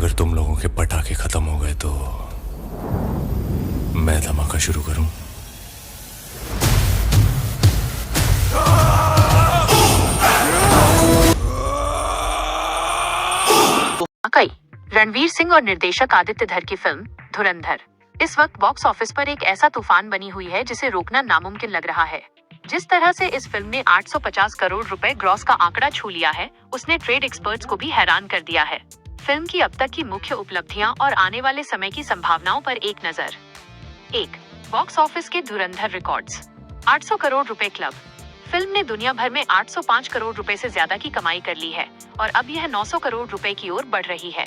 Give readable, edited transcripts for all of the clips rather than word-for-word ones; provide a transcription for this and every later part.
अगर तुम लोगों के पटाखे खत्म हो गए तो मैं धमाका शुरू करूं। कई रणवीर सिंह और निर्देशक आदित्य धर की फिल्म धुरंधर इस वक्त बॉक्स ऑफिस पर एक ऐसा तूफान बनी हुई है जिसे रोकना नामुमकिन लग रहा है। जिस तरह से इस फिल्म ने 850 करोड़ रुपए ग्रॉस का आंकड़ा छू लिया है, उसने ट्रेड एक्सपर्ट्स को भी हैरान कर दिया है। फिल्म की अब तक की मुख्य उपलब्धियां और आने वाले समय की संभावनाओं पर एक नजर। 1. बॉक्स ऑफिस के धुरंधर रिकॉर्ड्स। 800 करोड़ रुपए क्लब। फिल्म ने दुनिया भर में 805 करोड़ रुपए से ज्यादा की कमाई कर ली है और अब यह 900 करोड़ रुपए की ओर बढ़ रही है।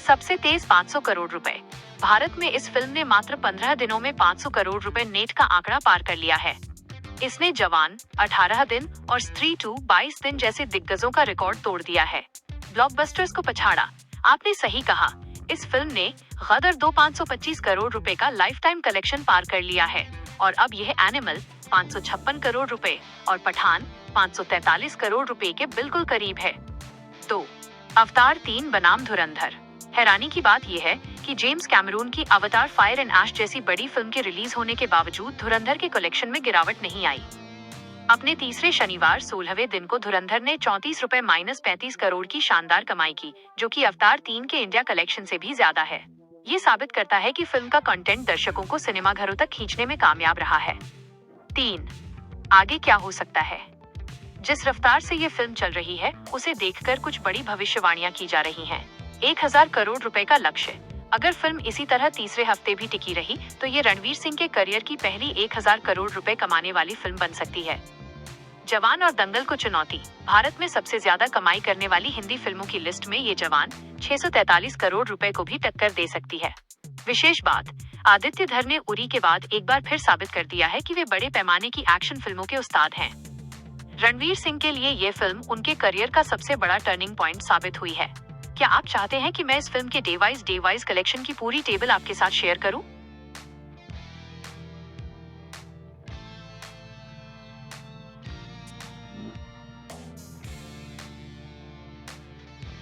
सबसे तेज 500 करोड़ रुपए। भारत में इस फिल्म ने मात्र 15 दिनों में 500 करोड़ रुपए नेट का आंकड़ा पार कर लिया है। इसने जवान 18 दिन और स्त्री 2 22 दिन जैसे दिग्गजों का रिकॉर्ड तोड़ दिया है। ब्लॉकबस्टर्स को पछाड़ा। आपने सही कहा, इस फिल्म ने गदर 2 525 करोड़ रुपए का लाइफ टाइम कलेक्शन पार कर लिया है और अब यह एनिमल 556 करोड़ रुपए और पठान 543 करोड़ रुपए के बिल्कुल करीब है। 2. अवतार 3 बनाम धुरंधर। हैरानी की बात यह है कि जेम्स कैमरून की अवतार फायर एंड ऐश जैसी बड़ी फिल्म के रिलीज होने के बावजूद धुरंधर के कलेक्शन में गिरावट नहीं आई। अपने तीसरे शनिवार 16वें दिन को धुरंधर ने 34 रुपए -35 करोड़ की शानदार कमाई की, जो कि अवतार 3 के इंडिया कलेक्शन से भी ज्यादा है। ये साबित करता है कि फिल्म का कंटेंट दर्शकों को सिनेमा घरों तक खींचने में कामयाब रहा है। 3. आगे क्या हो सकता है। जिस रफ्तार से ये फिल्म चल रही है, उसे देखकर कुछ बड़ी भविष्यवाणियां की जा रही हैं। 1000 करोड़ रुपए का लक्ष्य। अगर फिल्म इसी तरह तीसरे हफ्ते भी टिकी रही तो ये रणवीर सिंह के करियर की पहली 1000 करोड़ रुपए कमाने वाली फिल्म बन सकती है। जवान और दंगल को चुनौती। भारत में सबसे ज्यादा कमाई करने वाली हिंदी फिल्मों की लिस्ट में ये जवान 643 करोड़ रुपए को भी टक्कर दे सकती है। विशेष बात, आदित्य धर ने उरी के बाद एक बार फिर साबित कर दिया है कि वे बड़े पैमाने की एक्शन फिल्मों के उस्ताद हैं। रणवीर सिंह के लिए ये फिल्म उनके करियर का सबसे बड़ा टर्निंग पॉइंट साबित हुई है। क्या आप चाहते हैं कि मैं इस फिल्म के डे वाइज कलेक्शन की पूरी टेबल आपके साथ शेयर करूं?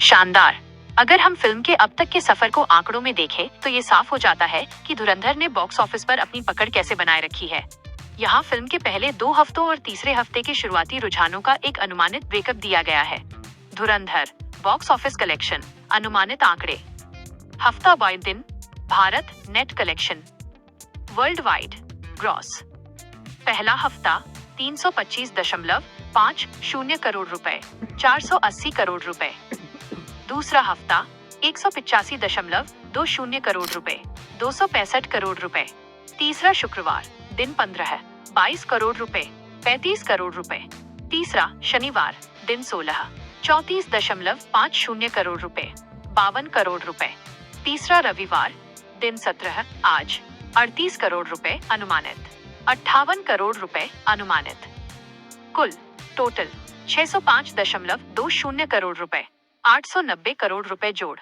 शानदार। अगर हम फिल्म के अब तक के सफर को आंकड़ों में देखें तो ये साफ हो जाता है कि धुरंधर ने बॉक्स ऑफिस पर अपनी पकड़ कैसे बनाए रखी है। यहाँ फिल्म के पहले 2 हफ्तों और तीसरे हफ्ते के शुरुआती रुझानों का एक अनुमानित ब्रेकअप दिया गया है। धुरंधर बॉक्स ऑफिस कलेक्शन अनुमानित आंकड़े। हफ्ता बाय दिन Bharat net collection. World wide gross. पहला हफ्ता 325.50 करोड़ रुपए, 480 करोड़ रुपए। दूसरा हफ्ता 185.20 करोड़ रुपए, 265 करोड़ रुपए। तीसरा शुक्रवार दिन 15 22 करोड़ रुपए, 35 करोड़ रुपए। तीसरा शनिवार दिन 16 34.50 करोड़ रुपए, 52 करोड़ रुपए। तीसरा रविवार दिन 17 आज 38 करोड़ रुपए अनुमानित, 58 करोड़ रुपए अनुमानित। कुल टोटल 605.20 करोड़ रुपए, 890 करोड़ रुपए जोड़।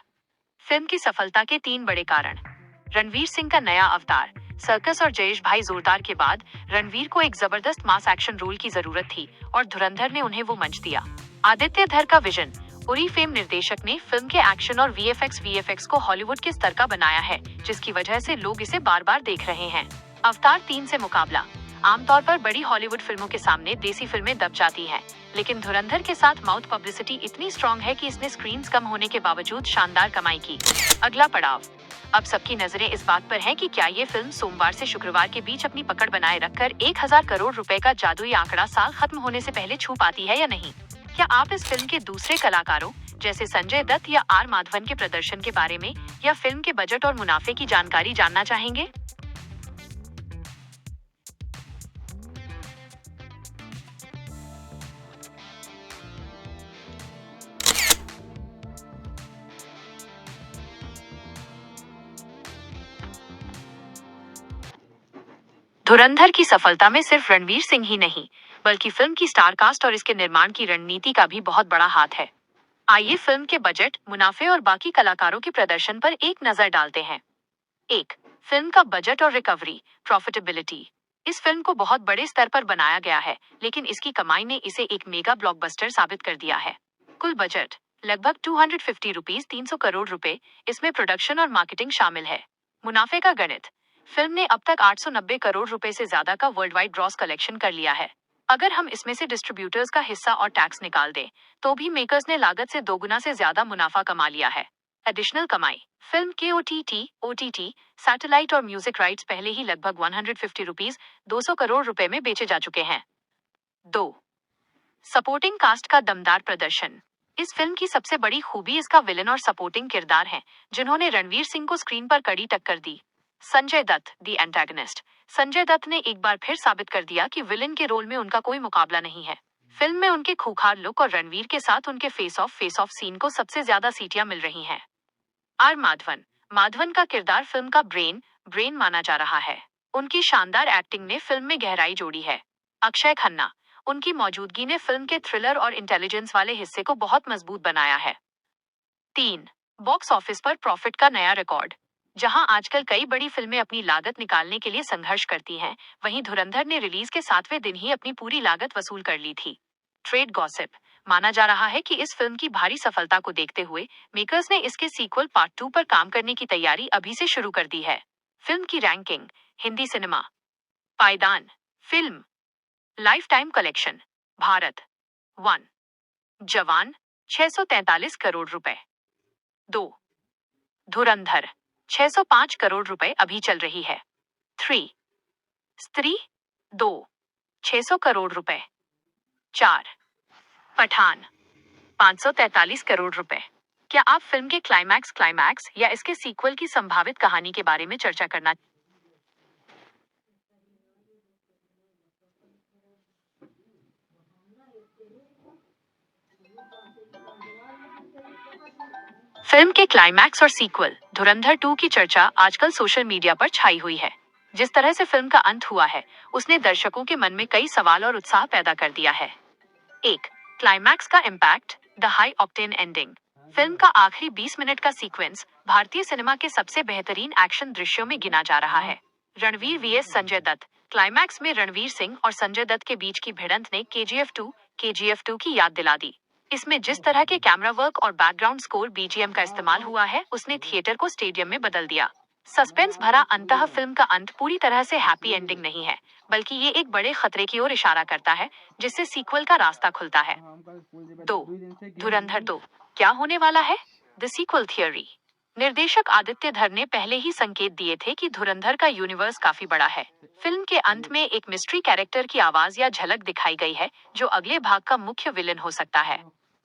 फिल्म की सफलता के 3 बड़े कारण। रणवीर सिंह का नया अवतार। सर्कस और जयेश भाई जोरदार के बाद रणवीर को एक जबरदस्त मास एक्शन रोल की जरूरत थी और धुरंधर ने उन्हें वो मंच दिया। आदित्य धर का विजन। उरी फेम निर्देशक ने फिल्म के एक्शन और वीएफएक्स को हॉलीवुड के स्तर का बनाया है, जिसकी वजह से लोग इसे बार बार देख रहे हैं। अवतार 3 से मुकाबला। आमतौर पर बड़ी हॉलीवुड फिल्मों के सामने देसी फिल्में दब जाती हैं, लेकिन धुरंधर के साथ माउथ पब्लिसिटी इतनी स्ट्रॉन्ग है कि इसने स्क्रीन्स कम होने के बावजूद शानदार कमाई की। अगला पड़ाव। अब सबकी नजरें इस बात पर हैं कि क्या ये फिल्म सोमवार से शुक्रवार के बीच अपनी पकड़ बनाए रखकर 1000 करोड़ रुपए का जादुई आंकड़ा साल खत्म होने से पहले छू पाती है या नहीं। क्या आप इस फिल्म के दूसरे कलाकारों जैसे संजय दत्त या आर माधवन के प्रदर्शन के बारे में या फिल्म के बजट और मुनाफे की जानकारी जानना चाहेंगे? धुरंधर की सफलता में सिर्फ रणवीर सिंह ही नहीं, बल्कि फिल्म की स्टार कास्ट और इसके निर्माण की रणनीति का भी बहुत बड़ा हाथ है। आइए फिल्म के बजट, मुनाफे और बाकी कलाकारों के प्रदर्शन पर एक नजर डालते हैं। 1. फिल्म का बजट और रिकवरी, प्रॉफिटेबिलिटी। इस फिल्म को बहुत बड़े स्तर पर बनाया गया है, लेकिन इसकी कमाई ने इसे एक मेगा ब्लॉकबस्टर साबित कर दिया है। कुल बजट लगभग 250 रुपीज 300 करोड़ रुपए। इसमें प्रोडक्शन और मार्केटिंग शामिल है। मुनाफे का गणित। फिल्म ने अब तक 890 करोड़ रुपए से ज्यादा का वर्ल्ड वाइड ग्रॉस कलेक्शन कर लिया है। अगर हम इसमें से डिस्ट्रीब्यूटर्स का हिस्सा और टैक्स निकाल दें तो भी मेकर्स ने लागत से दोगुना से ज्यादा मुनाफा कमा लिया है। एडिशनल कमाई। फिल्म के ओटीटी, सैटेलाइट और म्यूजिक राइट्स पहले ही लगभग 150 रुपीज 200 करोड़ रुपए में बेचे जा चुके हैं। 2. सपोर्टिंग कास्ट का दमदार प्रदर्शन। इस फिल्म की सबसे बड़ी खूबी इसका विलन और सपोर्टिंग किरदार है, जिन्होंने रणवीर सिंह को स्क्रीन पर कड़ी टक्कर दी। Sanjay Dutt, the antagonist. संजय दत्त ने एक बार फिर साबित कर दिया कि विलन के रोल में उनका कोई मुकाबला नहीं है। फिल्म में उनके खूंखार लुक और रणवीर के साथ उनके फेस ऑफ सीन को सबसे ज्यादा सीटियां मिल रही हैं। आर माधवन का किरदार फिल्म का ब्रेन माना जा रहा है। उनकी शानदार एक्टिंग ने फिल्म में गहराई जोड़ी है। अक्षय खन्ना, उनकी मौजूदगी ने फिल्म के थ्रिलर और इंटेलिजेंस वाले हिस्से को बहुत मजबूत बनाया है। 3. बॉक्स ऑफिस पर प्रॉफिट का नया रिकॉर्ड। जहां आजकल कई बड़ी फिल्में अपनी लागत निकालने के लिए संघर्ष करती हैं, वहीं धुरंधर ने रिलीज के 7वें दिन ही अपनी पूरी लागत वसूल कर ली थी। Trade gossip. माना जा रहा है कि इस फिल्म की भारी सफलता को देखते हुए मेकर्स ने इसके सीक्वल पार्ट 2 पर काम करने की तैयारी अभी से शुरू कर दी है। फिल्म की रैंकिंग। हिंदी सिनेमा। पायदान film. Life time collection. Bharat 1. जवान 643 करोड़ रुपए। 2. धुरंधर 605 करोड़ रुपए अभी चल रही है। 3. स्त्री 2 600 करोड़ रुपए। 4. पठान 543 करोड़ रुपए। क्या आप फिल्म के क्लाइमैक्स या इसके सीक्वल की संभावित कहानी के बारे में चर्चा करना? फिल्म के क्लाइमैक्स और सीक्वल धुरंधर 2 की चर्चा आजकल सोशल मीडिया पर छाई हुई है। जिस तरह से फिल्म का अंत हुआ है, उसने दर्शकों के मन में कई सवाल और उत्साह पैदा कर दिया है। 1. क्लाइमैक्स का impact. The high octane ending. Film का आखिरी 20 मिनट का सीक्वेंस भारतीय सिनेमा के सबसे बेहतरीन एक्शन दृश्यों में गिना जा रहा है। रणवीर वीएस संजय दत्त। क्लाइमैक्स में रणवीर सिंह और संजय दत्त के बीच की भिड़ंत ने केजीएफ 2 की याद दिला दी। इसमें जिस तरह के कैमरा वर्क और बैकग्राउंड स्कोर बीजीएम का इस्तेमाल हुआ है, उसने थिएटर को स्टेडियम में बदल दिया। सस्पेंस भरा अंततः फिल्म का अंत पूरी तरह से हैप्पी एंडिंग नहीं है, बल्कि ये एक बड़े खतरे की ओर इशारा करता है, जिससे सीक्वल का रास्ता खुलता है। 2. धुरंधर 2 क्या होने वाला है? The sequel theory. निर्देशक आदित्य धर ने पहले ही संकेत दिए थे कि धुरंधर का यूनिवर्स काफी बड़ा है। फिल्म के अंत में एक मिस्ट्री कैरेक्टर की आवाज या झलक दिखाई गई है, जो अगले भाग का मुख्य विलेन हो सकता है।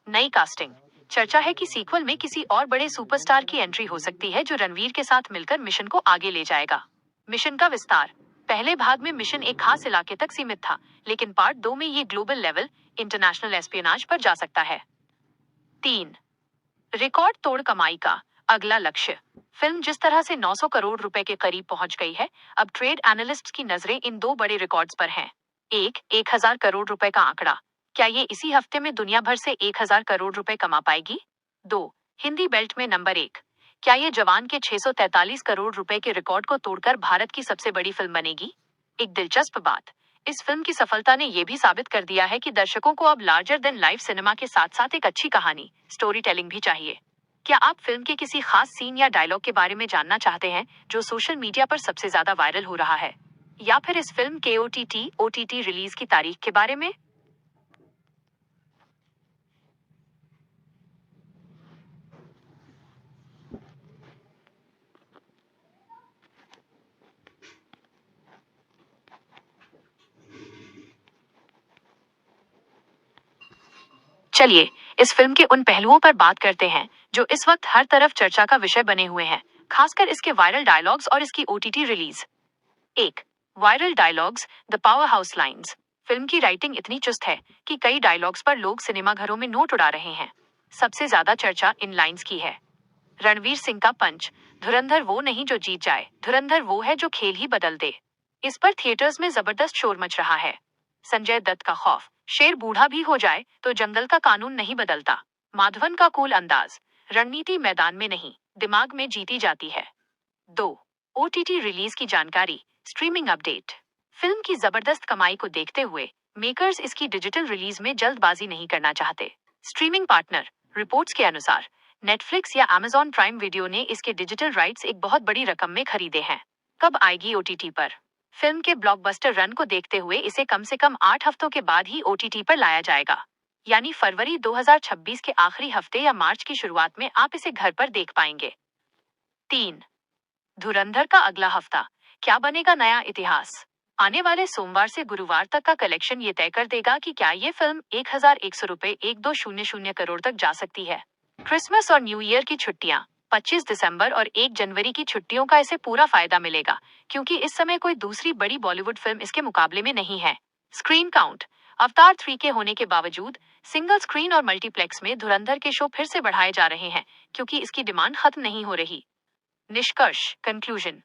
नई कास्टिंग। चर्चा है कि सीक्वल में किसी और बड़े सुपरस्टार की एंट्री हो सकती है, जो रणवीर के साथ मिलकर मिशन को आगे ले जाएगा। मिशन का विस्तार। पहले भाग में मिशन एक खास इलाके तक सीमित था, लेकिन पार्ट 2 में ये ग्लोबल लेवल इंटरनेशनल एस्पियोनाज पर जा सकता है। 3. रिकॉर्ड तोड़ कमाई का अगला लक्ष्य। फिल्म जिस तरह से 900 करोड़ रुपए के करीब पहुंच गई है, अब ट्रेड एनालिस्ट्स की नजरें इन 2 बड़े रिकॉर्ड्स पर हैं। 1000 करोड़ रुपए का आंकड़ा। क्या ये इसी हफ्ते में दुनिया भर से 1000 करोड़ रुपए कमा पाएगी? 2. हिंदी बेल्ट में नंबर 1। क्या ये जवान के 643 करोड़ रुपए के रिकॉर्ड को तोड़कर भारत की सबसे बड़ी फिल्म बनेगी? एक दिलचस्प बात, इस फिल्म की सफलता ने यह भी साबित कर दिया है कि दर्शकों को अब लार्जर देन लाइफ सिनेमा के साथ साथ एक अच्छी कहानी, स्टोरी टेलिंग भी चाहिए। क्या आप फिल्म के किसी खास सीन या डायलॉग के बारे में जानना चाहते हैं, जो सोशल मीडिया पर सबसे ज्यादा वायरल हो रहा है? या फिर इस फिल्म के ओटीटी रिलीज की तारीख के बारे में? चलिए इस फिल्म के उन पहलुओं पर बात करते हैं जो इस वक्त हर तरफ चर्चा का विषय बने हुए हैं, खासकर इसके वायरल डायलॉग्स और इसकी OTT release. 1. Viral dialogues, the power house lines. Film की राइटिंग इतनी चुस्त है कि कई डायलॉग्स पर लोग सिनेमाघरों में नोट उड़ा रहे हैं। सबसे ज्यादा चर्चा इन लाइन्स की है। रणवीर सिंह का पंच, धुरंधर वो नहीं जो जीत जाए, धुरंधर वो है जो खेल ही बदल दे। इस पर थिएटर्स में जबरदस्त शोर मच रहा है। संजय दत्त का खौफ, शेर बूढ़ा भी हो जाए तो जंगल का कानून नहीं बदलता। माधवन का कूल अंदाज, रणनीति मैदान में नहीं दिमाग में जीती जाती है। 2. ओटीटी रिलीज की जानकारी, स्ट्रीमिंग अपडेट। फिल्म की जबरदस्त कमाई को देखते हुए मेकर्स इसकी डिजिटल रिलीज में जल्दबाजी नहीं करना चाहते। स्ट्रीमिंग पार्टनर, रिपोर्ट्स के अनुसार नेटफ्लिक्स या Amazon प्राइम वीडियो ने इसके डिजिटल राइट्स एक बहुत बड़ी रकम में खरीदे हैं। कब आएगी OTT पर? फिल्म के ब्लॉकबस्टर रन को देखते हुए इसे कम से कम 8 हफ्तों के बाद ही OTT पर लाया जाएगा, यानी फरवरी 2026 के आखिरी हफ्ते या मार्च की शुरुआत में आप इसे घर पर देख पाएंगे। 3. धुरंधर का अगला हफ्ता, क्या बनेगा नया इतिहास? आने वाले सोमवार से गुरुवार तक का कलेक्शन ये तय कर देगा कि क्या ये फिल्म 1100 रुपए 1200 करोड़ तक जा सकती है। क्रिसमस और न्यू ईयर की छुट्टियां, 25 दिसंबर और 1 जनवरी की छुट्टियों का इसे पूरा फायदा मिलेगा, क्योंकि इस समय कोई दूसरी बड़ी बॉलीवुड फिल्म इसके मुकाबले में नहीं है। स्क्रीन काउंट, अवतार 3 के होने के बावजूद सिंगल स्क्रीन और मल्टीप्लेक्स में धुरंधर के शो फिर से बढ़ाए जा रहे हैं, क्योंकि इसकी डिमांड खत्म नहीं हो रही। निष्कर्ष, कंक्लूजन।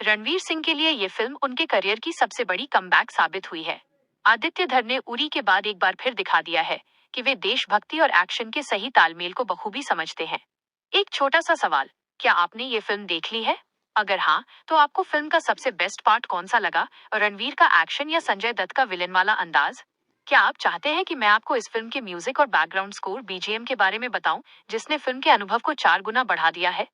रणवीर सिंह के लिए ये फिल्म उनके करियर की सबसे बड़ी कमबैक साबित हुई है। आदित्य धर ने उरी के बाद एक बार फिर दिखा दिया है कि वे देशभक्ति और एक्शन के सही तालमेल को बखूबी समझते हैं। एक छोटा सा सवाल, क्या आपने ये फिल्म देख ली है? अगर हाँ, तो आपको फिल्म का सबसे बेस्ट पार्ट कौन सा लगा? रणवीर का एक्शन या संजय दत्त का विलेन वाला अंदाज? क्या आप चाहते हैं कि मैं आपको इस फिल्म के म्यूजिक और बैकग्राउंड स्कोर BGM के बारे में बताऊं, जिसने फिल्म के अनुभव को 4 गुना बढ़ा दिया है?